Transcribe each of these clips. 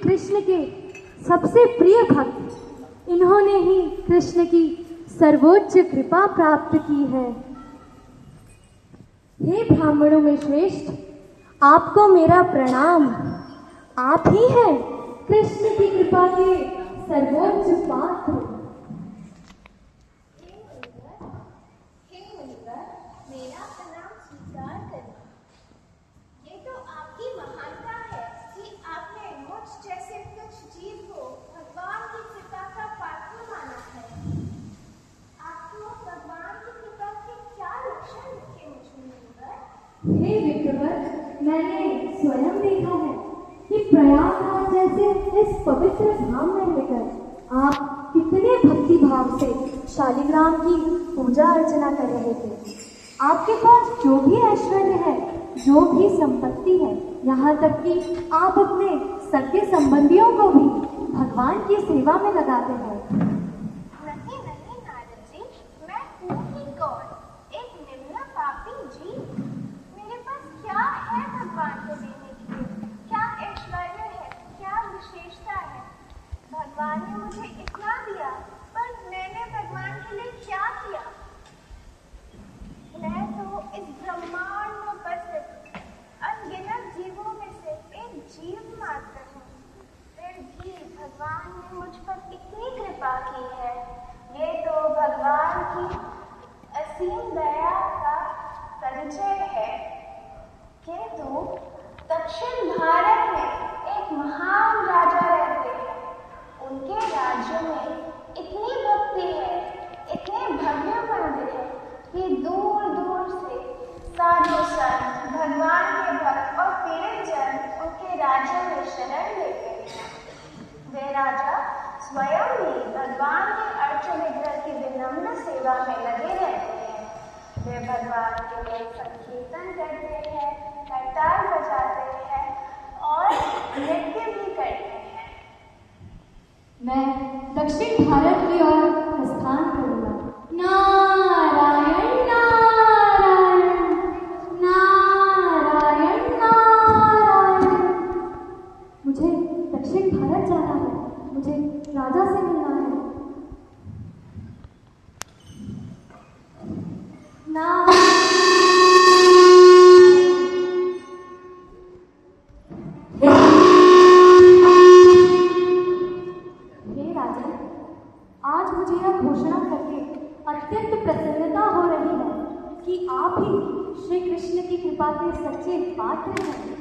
कृष्ण के सबसे प्रिय भक्त, इन्होंने ही कृष्ण की सर्वोच्च कृपा प्राप्त की है। हे ब्राह्मणों में श्रेष्ठ, आपको मेरा प्रणाम। आप ही हैं कृष्ण की कृपा के सर्वोच्च पात्र। हे मुनिवर, मेरा प्रणाम स्वीकार करें। ये तो आपकी महानता है कि आपने मुझ जैसे तुच्छ जीव को भगवान की कृपा का पात्र माना है। आपको भगवान की कृपा के क्या लक्षण दिखे मुझ मुनिवर? हे विप्रवर, मैंने स्वयं देखा है कि प्रयागराज जैसे इस पवित्र धाम में रहकर आप कितने भक्ति भाव से शालिग्राम की पूजा अर्चना कर रहे थे। आपके पास जो भी ऐश्वर्य है, जो भी संपत्ति है, यहाँ तक कि आप अपने सगे संबंधियों को भी भगवान की सेवा में लगाते हैं। नहीं नहीं नारद जी, मैं हूँ ही कौन? एक निम्न पापी जीव। मेरे पास क्या है भगवान को देने के लिए? क्या ऐश्वर्य है, क्या विशेषता है? भगवान ने मुझे इतना दिया, पर मैंने भगवान के लिए क्या किया? मैं तो इस ब्रह्मांड में उपस्थित अनगिनत जीवों में से एक जीव मात्र हूँ। फिर भी भगवान ने मुझ पर इतनी कृपा की है। ये तो भगवान की असीम दया का परिचय है। किंतु दक्षिण भारत में एक महान राजा रहते हैं। उनके राज्य में इतनी भक्ति है, इतने भव्य मंदिर है कि दूर दूर से साधु संत, भगवान के भक्त और पीड़ित जन उनके राज्य में शरण लेते हैं। वे राजा स्वयं भी भगवान के अर्च विग्रह की विनम्र सेवा में लगे रहते हैं। वे भगवान के लिए संकीर्तन करते हैं, करताल बजाते हैं और नृत्य भी करते हैं। मैं दक्षिण भारत की ओर प्रस्थान करूंगा। नारायण नारायण नारायण नारायण। मुझे दक्षिण भारत जाना है, मुझे राजा से मिलना है। हे राजन, आज मुझे यह घोषणा करके अत्यंत प्रसन्नता हो रही है कि आप ही श्री कृष्ण की कृपा के सच्चे पात्र हैं।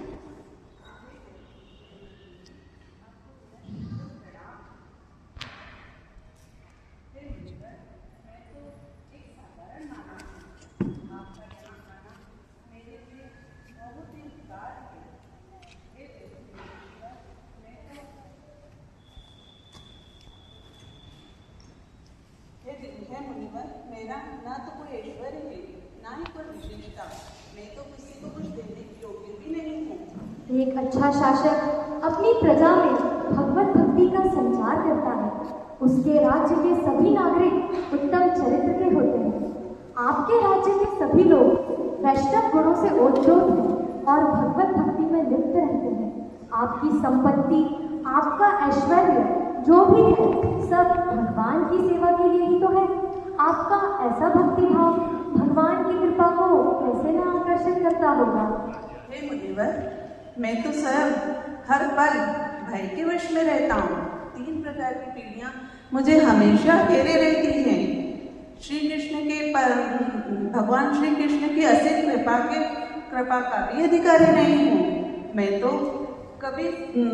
है मुनिवर, मेरा ना तो कोई ऐश्वर्य है, ना ही कोई विशेषता। मैं तो किसी को कुछ देने की योग्य भी नहीं हूँ। एक अच्छा शासक अपनी प्रजा में भगवत भक्ति का संचार करता है। उसके राज्य के सभी नागरिक उत्तम चरित्र के होते हैं। आपके राज्य के सभी लोग वैष्णव गुणों से ओतप्रोत हैं और भगवत भक्ति में लिप्त रहते हैं। आपकी संपत्ति, आपका ऐश्वर्य जो भी है, सब भगवान की सेवा के लिए ही तो है। आपका ऐसा भक्ति भाव भगवान की कृपा को कैसे न आकर्षित करता होगा। हे मुनिवर, मैं तो स्वयं हर पल भय के वश में रहता हूँ। 3 प्रकार की पीढ़ियाँ मुझे हमेशा घेरे रहती हैं। श्री कृष्ण के भगवान श्री कृष्ण की असीम कृपा का भी अधिकारी नहीं हूँ। मैं तो कभी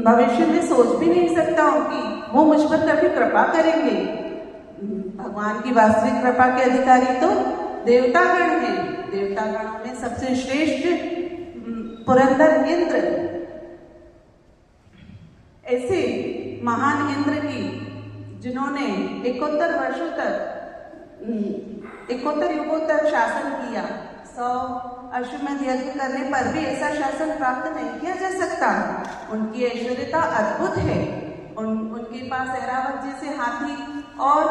भविष्य में सोच भी नहीं सकता हूँ कि वो मुझ पर कभी कृपा करेंगे। भगवान की वास्तविक कृपा के अधिकारी तो देवतागण हैं। देवतागणों में सबसे श्रेष्ठ पुरंदर इंद्र, ऐसे महान इंद्र की जिन्होंने 71 वर्षों तक 71 युगों तक शासन किया। 100 अश्वमेध यज्ञ करने पर भी ऐसा शासन प्राप्त नहीं किया जा सकता। उनकी ऐश्वर्यता अद्भुत है। उनके पास ऐरावत जैसे हाथी और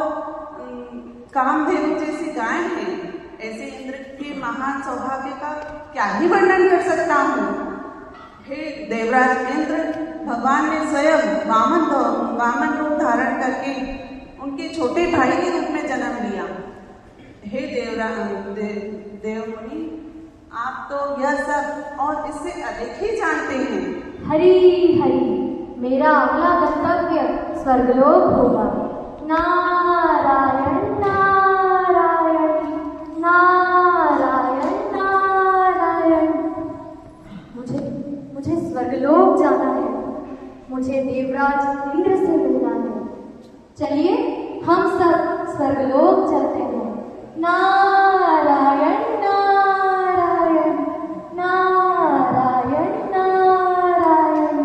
कामधेनु जैसी गाय हैं। ऐसे इंद्र के महान सौभाग्य का क्या ही वर्णन कर सकता हूँ। हे देवराज इंद्र, भगवान ने स्वयं वामन रूप धारण करके उनके छोटे भाई के रूप में जन्म लिया। हे देवमुनि, आप तो यह सब और इससे अधिक ही जानते हैं। हरि हरि, मेरा अगला गंतव्य स्वर्गलोक होगा। नारायण नारायण नारायण नारायण। मुझे स्वर्गलोक जाना है। मुझे देवराज इंद्र से मिलना है। चलिए हम सब स्वर्गलोक चलते हैं। नारायण नारायण नारायण नारायण।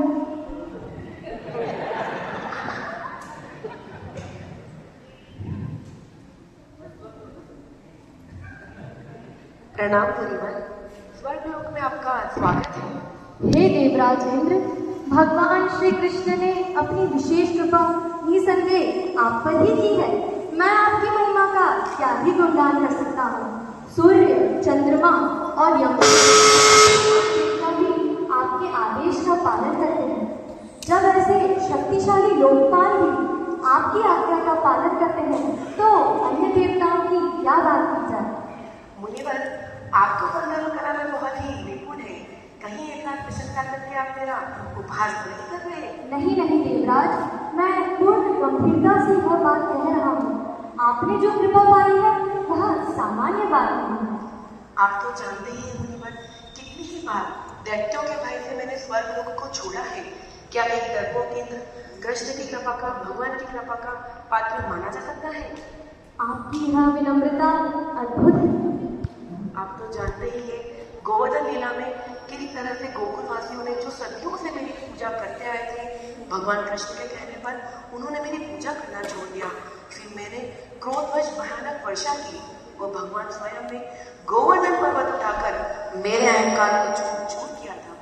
प्रणाम मुनिवर, स्वर्गलोक में आपका स्वागत है। हे देवराज इंद्र, भगवान श्री कृष्ण ने अपनी विशेष कृपा निसंदेह आप पर ही की है। मैं आपकी महिमा का क्या ही गुणगान कर सकता हूँ। सूर्य, चंद्रमा और यमन भी आपके आदेश का पालन करते हैं। जब ऐसे शक्तिशाली लोकपाल भी आपकी आज्ञा का पालन करते हैं तो अन्य देवताओं की क्या बात की जाए। मुनिवर, आप तो वर्णन कला में बहुत ही निपुण है। कहीं एक साथ प्रशंसा करके आप मेरा उपहास नहीं कर रहे? नहीं नहीं देवराज, मैं पूर्ण गंभीरता से यह बात कह रहा हूँ। आपने जो कृपा पाई है वह सामान्य बात नहीं है। आप तो जानते ही हैं मुनिवर, कितनी ही बार दैत्यों के भाई से मैंने स्वर्गलोक को छोड़ा है। क्या एक डरपोक इंद्र कृष्ण की कृपा का, भगवान की कृपा का पात्र माना जा सकता है? आपकी यह विनम्रता अद्भुत है। आप तो जानते ही हैं, गोवर्धन लीला में किस तरह से गोकुलवासियों ने जो सदियों से मेरी पूजा करते आए थे, भगवान कृष्ण के कहने पर उन्होंने मेरी पूजा करना छोड़ दिया। फिर मैंने क्रोधवश भयानक वर्षा की और भगवान स्वयं ने गोवर्धन पर्वत उठाकर मेरे अहंकार को चूर किया था।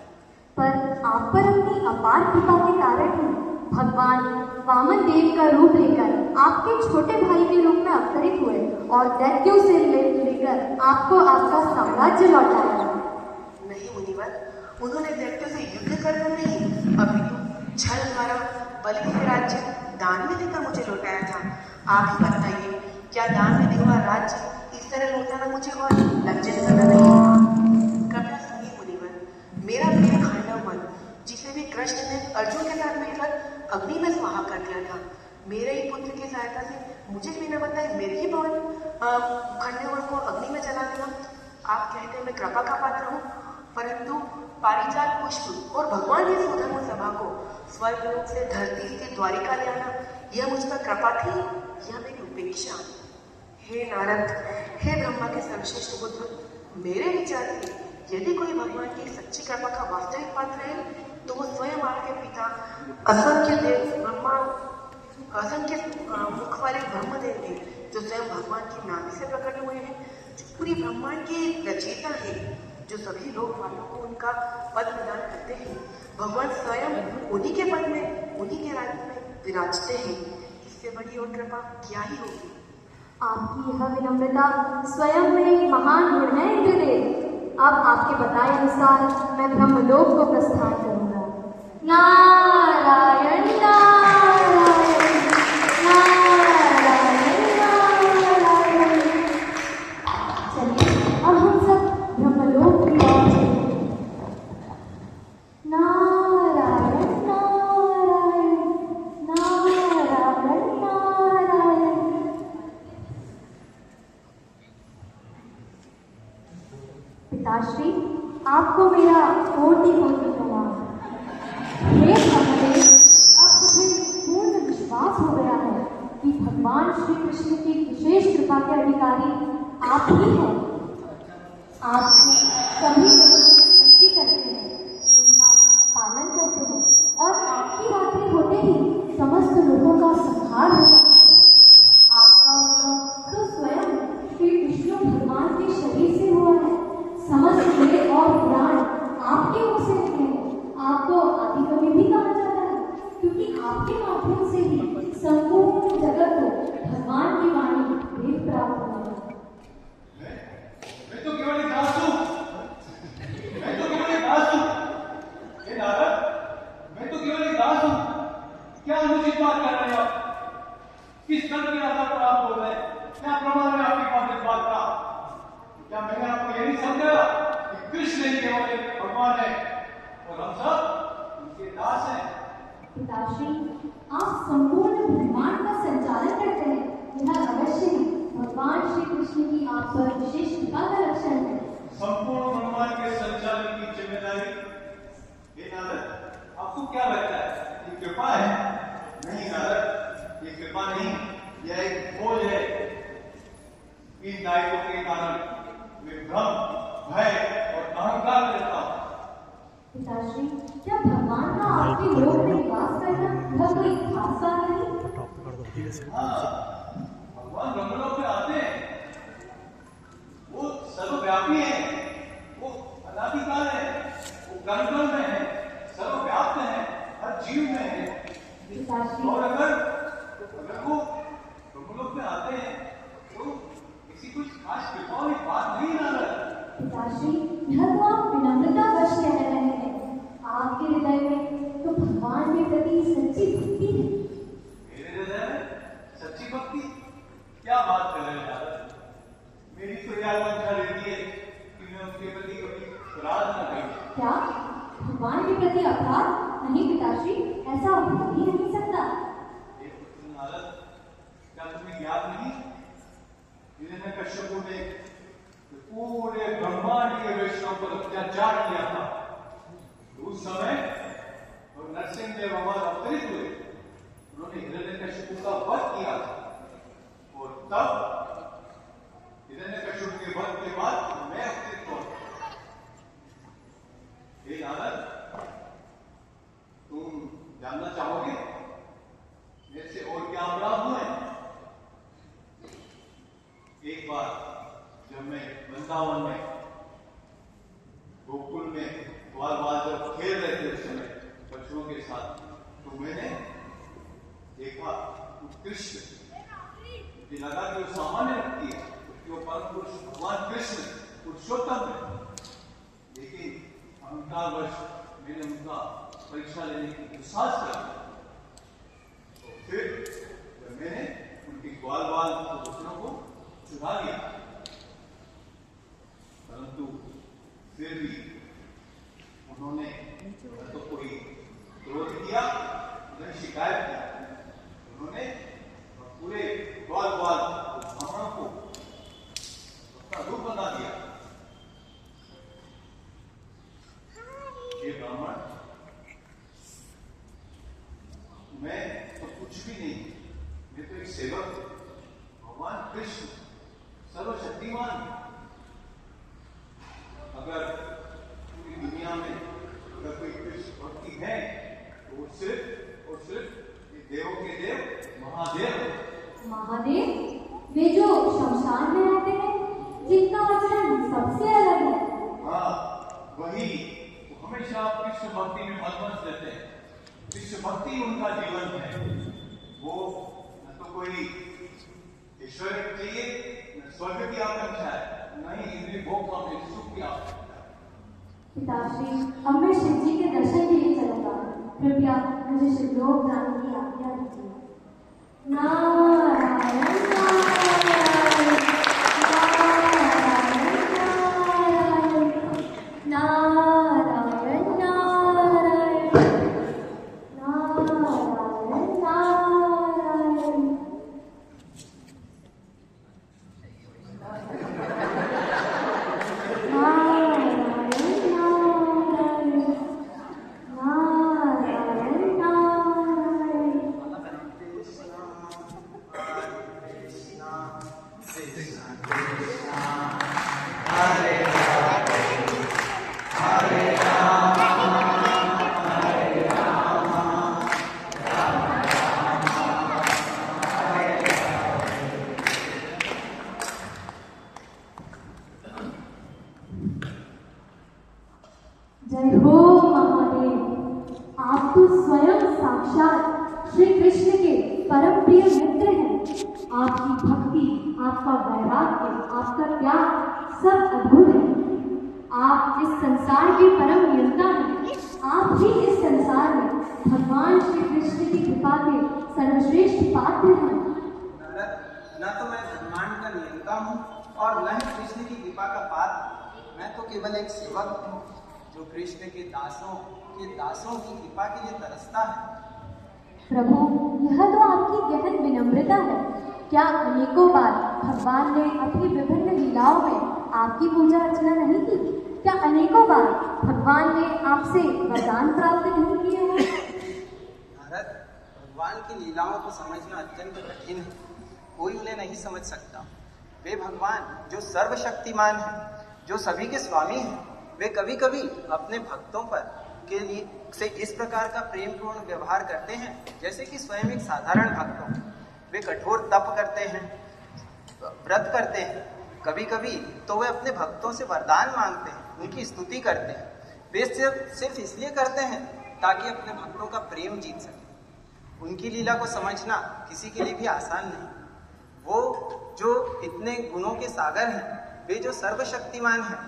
पर आप पर अपनी अपार कृपा के कारण ही भगवान वामन देव का रूप लेकर आपके छोटे भाई के रूप में अवतरित हुए और दैत्यों से लेकर आपको आपका साम्राज्य लौटाया। नहीं मुनिवर, उन्होंने दैत्यों से युद्ध करना नहीं, अभी तो छल द्वारा बलि से राज्य दान में देकर मुझे लौटाया था। आप ही बताइए, क्या दान में दिया हुआ राज्य इस तरह लौटाना मुझे और लज्जित करना नहीं? कृपया सुनिए मुनिवर, मेरा प्रिय खांडव मन, जिसे भी कृष्ण ने अर्जुन के साथ मिलकर अग्नि में स्वाहा कर दिया था, मेरे ही पुत्र की सहायता से मुझे भी न बताए मेरे ही भवन खंडेवर को अग्नि में जला देना। आप कहते हैं मैं कृपा का पात्र हूँ, परंतु पारिजात पुष्प और भगवान की सुधर्म सभा को स्वर्गलोक से धरती से द्वारिका ले आना, यह मुझ पर कृपा थी या मेरी उपेक्षा? हे नारद, हे ब्रह्मा के सर्वश्रेष्ठ पुत्र, मेरे विचार से यदि कोई भगवान की सच्ची कृपा का वास्तविक पात्र है तो वो स्वयं आपके पिता असंख्य देव ब्रह्मा, असंख्य मुख वाले ब्रह्मदेव हैं, जो स्वयं भगवान की नाभि से प्रकट हुए हैं, जो पूरी ब्रह्मांड के रचयिता है, जो सभी लोग वालों को उनका पद प्रदान करते हैं। भगवान स्वयं उन्हीं के पद में, उन्हीं के राज्य में विराजते हैं। इससे बड़ी और कृपा क्या ही होगी? आपकी यह विनम्रता स्वयं में एक महान गुण है इंद्रदेव। अब आपके बताए अनुसार मैं ब्रह्मलोक को प्रस्थान करूंगा। नारायण नारायण नारायण नारायण। चलिए अब हम सब ब्रह्मलोक की ओर चलेंगे। नारायण नारायण नारायण नारायण। पिताश्री, आपको मेरा कोटि कोटि प्रणाम। हे ब्रह्मदेव, अब मुझे पूर्ण विश्वास हो गया है कि भगवान श्री कृष्ण की विशेष कृपा के अधिकारी आप ही हैं। आप सभी सृष्टि करते हैं, उनका पालन करते हैं और आपकी रात्रि होते ही समस्त लोगों का संहार होता है। आपका उद्भव तो स्वयं श्री विष्णु भगवान के शरीर से हुआ है। समस्त वेद और पुराण आपके मुख से निकले हैं। आपको आदिकवि भी कहा जाता है, क्योंकि आपके माध्यम से ही संपूर्ण जगत को भगवान की वाणी वेद प्राप्त हुआ है। मैं तो केवल एक दास हूँ। मैं तो केवल एक दास हूँ। हे नारद, मैं तो केवल एक यजमान है और हम सब उनके दास हैं। पिताश्री, आप संपूर्ण ब्रह्मांड का संचालन करते हैं, यह अवश्य ही भगवान श्री कृष्ण की आप पर विशेष कृपा का लक्षण है। संपूर्ण ब्रह्मांड के संचालन की जिम्मेदारी ये नारद, आपको क्या लगता है ये कृपा है? नहीं नारद, ये कृपा नहीं, यह एक बोझ है। इन दायित्वों के कारण मैं भ्रम, भय और अहंकार करता हूँ। पिताश्री, क्या भगवान का आपके लोक में निवास करना यह कोई खास बात नहीं? हाँ, भगवान ब्रह्मलोक में आते हैं, वो सर्वव्यापी है, वो अनादिकाल है, वो कण-कण में है, सर्वव्याप्त है, हर जीव में है। पिताश्री, और अगर वो ब्रह्मलोक में आते हैं तो किसी कुछ खास कृपा वाली बात नहीं नारद। पिताश्री, यह तो आप विनम्रता वश कह रहे हैं। आपके हृदय में तो भगवान के प्रति सच्ची भक्ति है। मेरे हृदय में सच्ची भक्ति? क्या बात कर रहे हैं नारद? मेरी तो यह आकांक्षा रहती है कि मैं उनके प्रति कभी अपराध न करूं। क्या भगवान के प्रति अपराध? नहीं पिताश्री, ऐसा हो ही नहीं सकता। नारद, क्या तुम्हें याद नहीं हिरण्यकश्यप ने पूरे ब्रह्मांड के वैष्णव पर अत्याचार किया था? उस समय और नरसिंह देव हमारे अवतरित हुए, उन्होंने हिरण्यकश्यप का वध किया और तब हिरण्यकश्यप के वध के बाद मैं अवतरित हुआ। हे नारद, तुम जानना चाहोगे मेरे से और क्या अपराध हुए? एक बार जब मैं वृंदावन में गोकुल में ग्वाल जब खेल रहे थे उस समय बच्चों के साथ, तो मैंने देखा कृष्ण, मुझे लगा कि वो सामान्य व्यक्ति है, उसके वो परम पुरुष भगवान कृष्ण पुरुषोत्तम है, लेकिन अहंकारवश मैंने उनका परीक्षा लेने की दुस्साहस कर दिया। तो फिर जब मैंने उनके ग्वाल बच्चों को चुरा लिया, परंतु फिर भी उन्होंने तो कोई क्रोध किया, उन्होंने शिकायत की, उन्होंने पूरे ग्वाल ब्राह्मणों को अपना रूप बना दिया। ये ब्राह्मण, मैं तो कुछ भी नहीं, मैं तो एक सेवक हूं, भगवान कृष्ण सर्वशक्तिमान। अगर पूरी दुनिया में अगर कोई कृष्ण भक्ति है तो वो सिर्फ और सिर्फ ये देवों के देव महादेव। महादेव, वे जो शमशान में रहते हैं, जिनका आचरण सबसे अलग है। हाँ, वही, वो हमेशा कृष्ण भक्ति में मदमस्त रहते हैं। कृष्ण भक्ति उनका जीवन है। वो न तो कोई ईश्वर चाहिए, न स्वर्ग की आकांक्षा है, न ही इंद्रिय भोग का सुख की आकांक्षा। पिताश्री, अब मैं शिव जी के दर्शन के लिए चलूंगा, कृपया मुझे शिवलोक जाने की आज्ञा दीजिए। नारायण नारायण नारायण नारायण नारायण नारायण। जय हो महादेव, आप तो स्वयं साक्षात श्री कृष्ण के परम प्रिय मित्र हैं। आपकी भक्ति, आपका वैराग्य, आपका त्याग सब अद्भुत है। आप इस संसार के परम नियंता हैं। आप ही इस संसार में भगवान श्री कृष्ण की कृपा के सर्वश्रेष्ठ पात्र हैं। न तो मैं ब्रह्मांड का नियंता हूँ और न ही कृष्ण की कृपा का पात्र। मैं तो केवल एक सेवक हूँ। जो कृष्ण के दासों की कृपा के लिए तरसता है। प्रभु, यह तो आपकी गहन विनम्रता है। क्या अनेकों बार भगवान ने अपनी विभिन्न लीलाओं में आपकी पूजा अर्चना नहीं की? क्या अनेकों बार भगवान ने आपसे वरदान प्राप्त नहीं किए हैं? नारद, भगवान की लीलाओं को समझना अत्यंत कठिन है, कोई उन्हें नहीं समझ सकता। वे भगवान जो सर्वशक्तिमान है, जो सभी के स्वामी हैं, वे कभी कभी अपने भक्तों पर के लिए से इस प्रकार का प्रेमपूर्ण व्यवहार करते हैं जैसे कि स्वयं एक साधारण भक्त हो। वे कठोर तप करते हैं, व्रत करते हैं, कभी कभी तो वे अपने भक्तों से वरदान मांगते हैं, उनकी स्तुति करते हैं। वे सिर्फ इसलिए करते हैं ताकि अपने भक्तों का प्रेम जीत सके। उनकी लीला को समझना किसी के लिए भी आसान नहीं। वो जो इतने गुणों के सागर हैं, वे जो सर्वशक्तिमान हैं,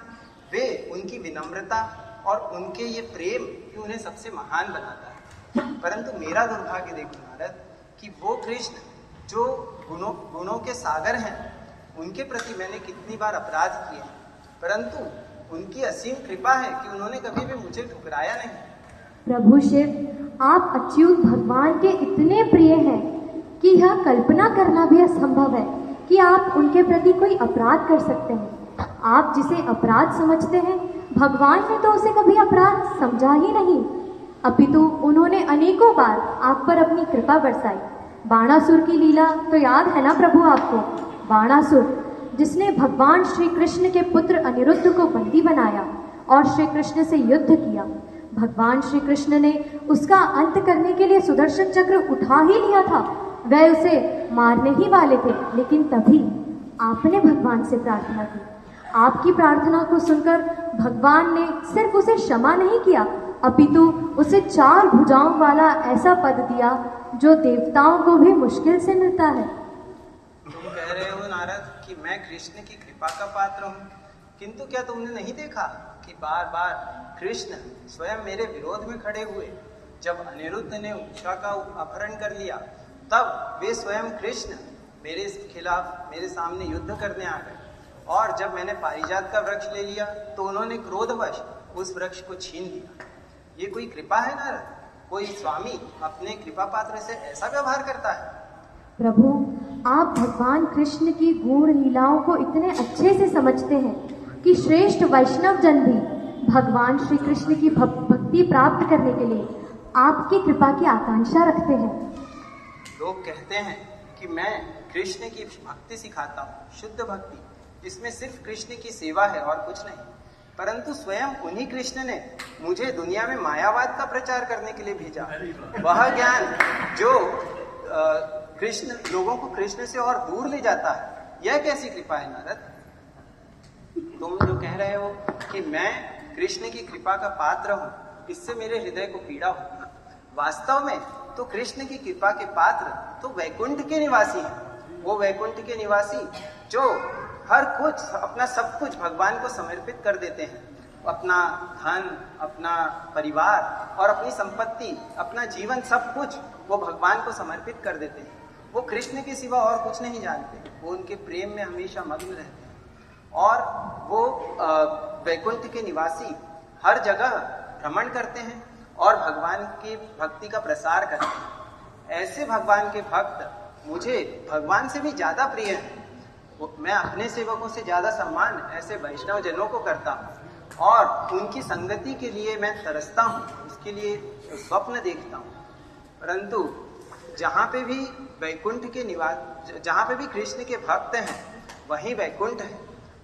वे उनकी विनम्रता और उनके ये प्रेम ही उन्हें सबसे महान बनाता है। परंतु मेरा दुर्भाग्य देखो नारद कि वो कृष्ण जो गुणों के सागर हैं, उनके प्रति मैंने कितनी बार अपराध किए हैं, परंतु उनकी असीम कृपा है कि उन्होंने कभी भी मुझे ठुकराया नहीं। प्रभु शिव, आप अच्युत भगवान के इतने प्रिय हैं कि यह कल्पना करना भी असंभव है कि आप उनके प्रति कोई अपराध कर सकते हैं। आप जिसे अपराध समझते हैं, भगवान ने तो उसे कभी अपराध समझा ही नहीं, अपितु उन्होंने अनेकों बार आप पर अपनी कृपा बरसाई। बाणासुर की लीला तो याद है ना प्रभु आपको? बाणासुर, जिसने भगवान श्री कृष्ण के पुत्र अनिरुद्ध को बंदी बनाया और श्री कृष्ण से युद्ध किया। भगवान श्री कृष्ण ने उसका अंत करने के लिए सुदर्शन चक्र उठा ही लिया था। वह उसे मारने ही वाले थे, लेकिन तभी आपने भगवान से प्रार्थना की। आपकी प्रार्थना को सुनकर भगवान ने सिर्फ उसे क्षमा नहीं किया, अपितु उसे 4 भुजाओं वाला ऐसा पद दिया जो देवताओं को भी मुश्किल से मिलता है। तुम कह रहे हो नारद कि मैं कृष्ण की कृपा का पात्र हूँ, किंतु क्या तुमने नहीं देखा कि बार बार कृष्ण स्वयं मेरे विरोध में खड़े हुए? जब अनिरुद्ध ने उषा का अपहरण कर लिया, तब वे स्वयं कृष्ण मेरे खिलाफ मेरे सामने युद्ध करने आ गए। और जब मैंने पारिजात का वृक्ष ले लिया तो उन्होंने क्रोधवश उस वृक्ष को छीन लिया। ये कोई कृपा है नारद? कोई स्वामी अपने कृपा पात्र से ऐसा व्यवहार करता है? प्रभु, आप भगवान कृष्ण की गूढ़ लीलाओं को इतने अच्छे से समझते हैं कि श्रेष्ठ वैष्णव जन भी भगवान श्री कृष्ण की भक्ति प्राप्त करने के लिए आपकी कृपा की आकांक्षा रखते हैं। लोग कहते हैं कि मैं कृष्ण की भक्ति सिखाता हूँ, शुद्ध भक्ति, जिसमें सिर्फ कृष्ण की सेवा है और कुछ नहीं। परंतु स्वयं उन्हीं कृष्ण ने मुझे दुनिया में मायावाद का प्रचार करने के लिए भेजा। वह ज्ञान जो कृष्ण लोगों को कृष्ण से और दूर ले जाता है, यह कैसी कृपा है नारद? तुम जो कह रहे हो कि मैं कृष्ण की कृपा का पात्र हूँ, इससे मेरे हृदय को पीड़ा होती है। वास्तव में तो कृष्ण की कृपा के पात्र तो वैकुंठ के निवासी हैं। वो वैकुंठ के निवासी जो हर कुछ, अपना सब कुछ भगवान को समर्पित कर देते हैं। अपना धन, अपना परिवार और अपनी संपत्ति, अपना जीवन, सब कुछ वो भगवान को समर्पित कर देते हैं। वो कृष्ण के सिवा और कुछ नहीं जानते। वो उनके प्रेम में हमेशा मग्न रहते हैं। और वो वैकुंठ के निवासी हर जगह भ्रमण करते हैं और भगवान की भक्ति का प्रसार करते हैं। ऐसे भगवान के भक्त मुझे भगवान से भी ज्यादा प्रिय हैं। मैं अपने सेवकों से ज्यादा सम्मान ऐसे वैष्णव जनों को करता हूँ और उनकी संगति के लिए मैं तरसता हूँ, उसके लिए स्वप्न देखता हूँ। परंतु जहाँ पे भी वैकुंठ के निवास, जहाँ पे भी कृष्ण के भक्त हैं, वहीं वैकुंठ है।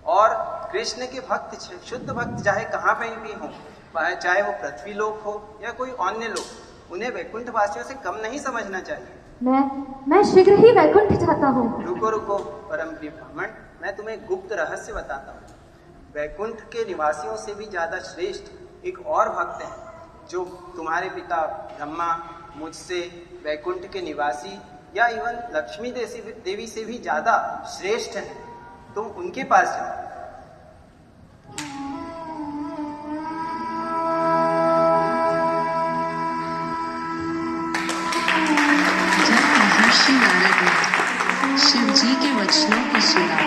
और कृष्ण के भक्त, शुद्ध भक्त चाहे कहाँ पे भी हों, चाहे वो पृथ्वी लोक हो या कोई अन्य लोक, उन्हें वैकुंठ वासियों से कम नहीं समझना चाहिए। मैं शीघ्र ही वैकुंठ जाता हूँ। रुको परम प्रिय ब्राह्मण, मैं तुम्हें गुप्त रहस्य बताता हूँ। वैकुंठ के निवासियों से भी ज्यादा श्रेष्ठ एक और भक्त हैं जो तुम्हारे पिता ब्रह्मा, मुझसे, वैकुंठ के निवासी या इवन लक्ष्मी देवी से भी ज्यादा श्रेष्ठ हैं। तुम उनके पास जाओ। महर्षि नारद ने शिव जी के वचनों को सुना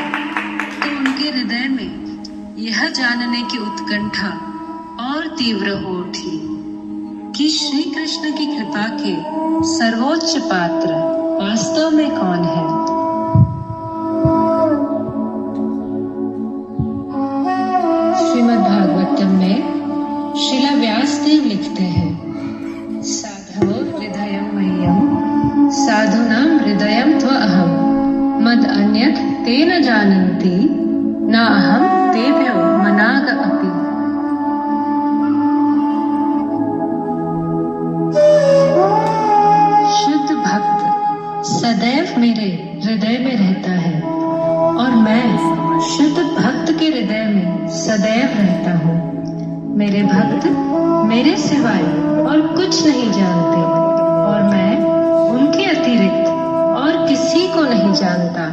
तो उनके हृदय में यह जानने की उत्कंठा और तीव्र हो उठी कि श्री कृष्ण की कृपा के सर्वोच्च पात्र वास्तव में कौन है। श्रीमद् भागवतम में श्रीला व्यासदेव लिखते हैं, साधवो हृदयं मह्यम साधूनां हृदयं त्वहम् मद अन्यत् ते न जानन्ति न अहं तेभ्यो मनाग अपि। शुद्ध भक्त सदैव मेरे हृदय में रहता है और मैं शुद्ध भक्त के हृदय में सदैव रहता हूँ। मेरे भक्त मेरे सिवाय और कुछ नहीं जानते और मैं उनके अतिरिक्त और किसी को नहीं जानता।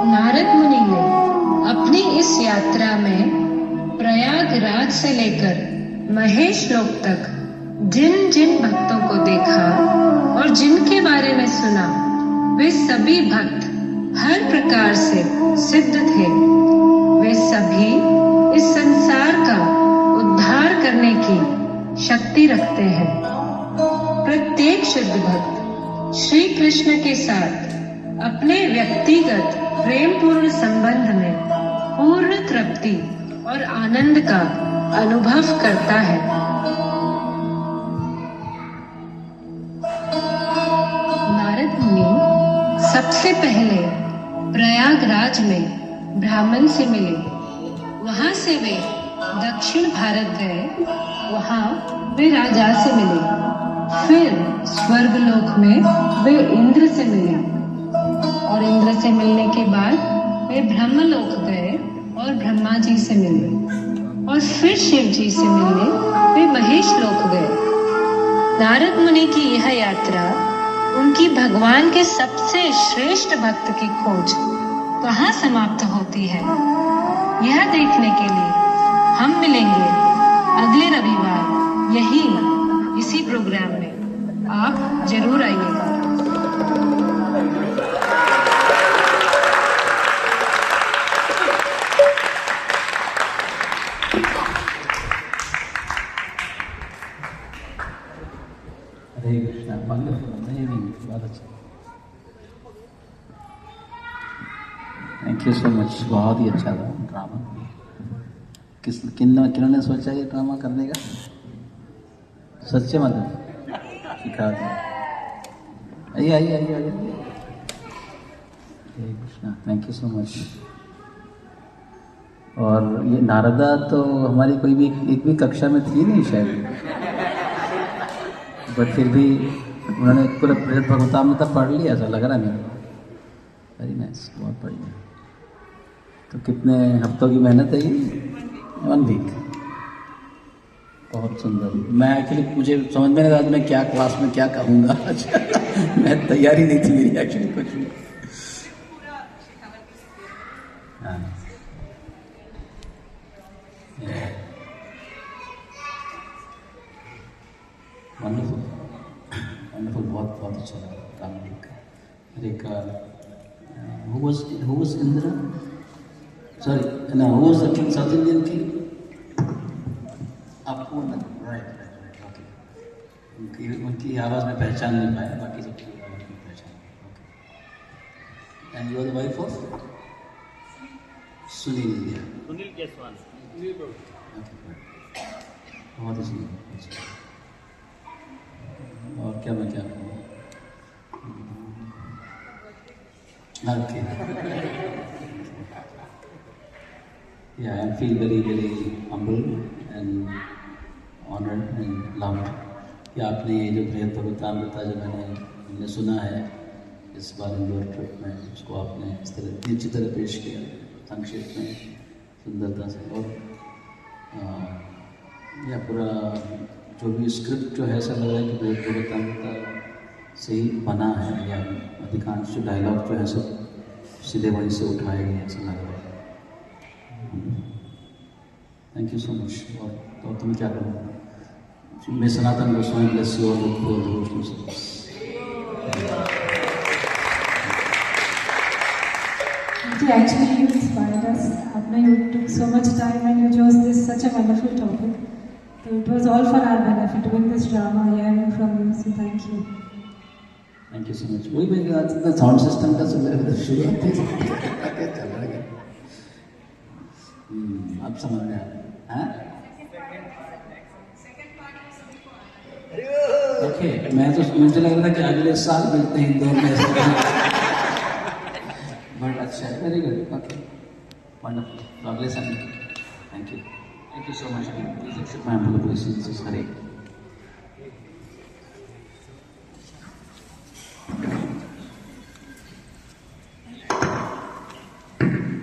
नारद मुनि ने अपनी इस यात्रा में प्रयागराज से लेकर महेश लोक तक जिन जिन भक्तों को देखा और जिनके बारे में सुना, वे सभी भक्त हर प्रकार से सिद्ध थे। वे सभी इस संसार का उद्धार करने की शक्ति रखते हैं। प्रत्येक शुद्ध भक्त श्री कृष्ण के साथ अपने व्यक्तिगत प्रेम पूर्ण संबंध में पूर्ण तृप्ति और आनंद का अनुभव करता है। नारद मुनि सबसे पहले प्रयागराज में ब्राह्मण से मिले। वहां से वे दक्षिण भारत गए, वहां वे राजा से मिले। फिर स्वर्गलोक में वे इंद्र से मिले और इंद्र से मिलने के बाद वे ब्रह्मलोक गए और ब्रह्मा जी से मिले और फिर शिव जी से मिलने वे महेश लोक गए। नारद मुनि की यह यात्रा उनकी भगवान के सबसे श्रेष्ठ भक्त की खोज कहाँ समाप्त होती है, यह देखने के लिए हम मिलेंगे अगले रविवार यही इसी प्रोग्राम में। आप जरूर आइएगा। हरे कृष्णा। बहुत अच्छा, थैंक यू सो मच। बहुत ही अच्छा था ड्रामा। किन्होंने सोचा ये ड्रामा करने का? सच्चे मतलब सिखा दिया। आइए आइए आइए आइए। Hare Krishna, thank you so much. और ये नारदा तो हमारी कोई भी एक भी कक्षा में थी नहीं शायद, बट फिर भी उन्होंने पूरा भगवतामृता पढ़ लिया, ऐसा लग रहा है मेरे को। वेरी नाइस, बहुत बढ़िया। तो कितने हफ्तों की मेहनत है ये? 1 वीक। बहुत सुंदर। मैं एक्चुअली मुझे समझ में नहीं आ रहा मैं क्या क्लास में क्या कहूँगा। मैं तैयारी नहीं थी मेरी एक्चुअली कुछ भी। हाँ, वंडरफुल वंडरफुल। बहुत बहुत अच्छा लगा काम देखकर। एक who was Indra? Sorry, no, who was the king? South Indian king? अपूर्ण। Right okay. उनकी आवाज़ में पहचान नहीं पाया, बाकी सबकी आवाज़ में पहचान। Okay. And you are the wife of Sunil Keswani. बहुत ही सुंदर। और क्या मैं क्या कहूँ? Okay. Yeah, I feel very, very humble and honored and loved कि आपने ये जो बृहद भगवतामृता जो हमने सुना है इस बार इंदौर ट्रिप में, उसको आपने इस तरह इतनी अच्छी तरह पेश किया, संक्षेप में, सुंदरता से। और यह पूरा जो भी स्क्रिप्ट जो है ऐसा लग रहा है कि बृहद भगवतामृता से ही बना है, या अधिकांश जो डायलॉग जो है सब सीधे वहीं से उठाए गए, ऐसा लग रहा है। Thank you so much. और तो तुम क्या करो? मैं Sanatan Goswami bless you all with devotional service. Actually you inspired us. know you took so much time and you chose this such a wonderful topic. So it was all for our benefit doing this drama, hearing from you. So thank you. Thank you so much. वही मैं कहा था sound system का सब मेरे शुरुआत से चल रहा है। अब समझ में आया हैं? ओके, मुझे लग रहा था कि अगले साल मिलते हैं इंदौर में। बट अच्छा है, वेरी गुड, ओके, वंडरफुल। तो अगले साल thank you so much. Please accept my humble obeisance. Hare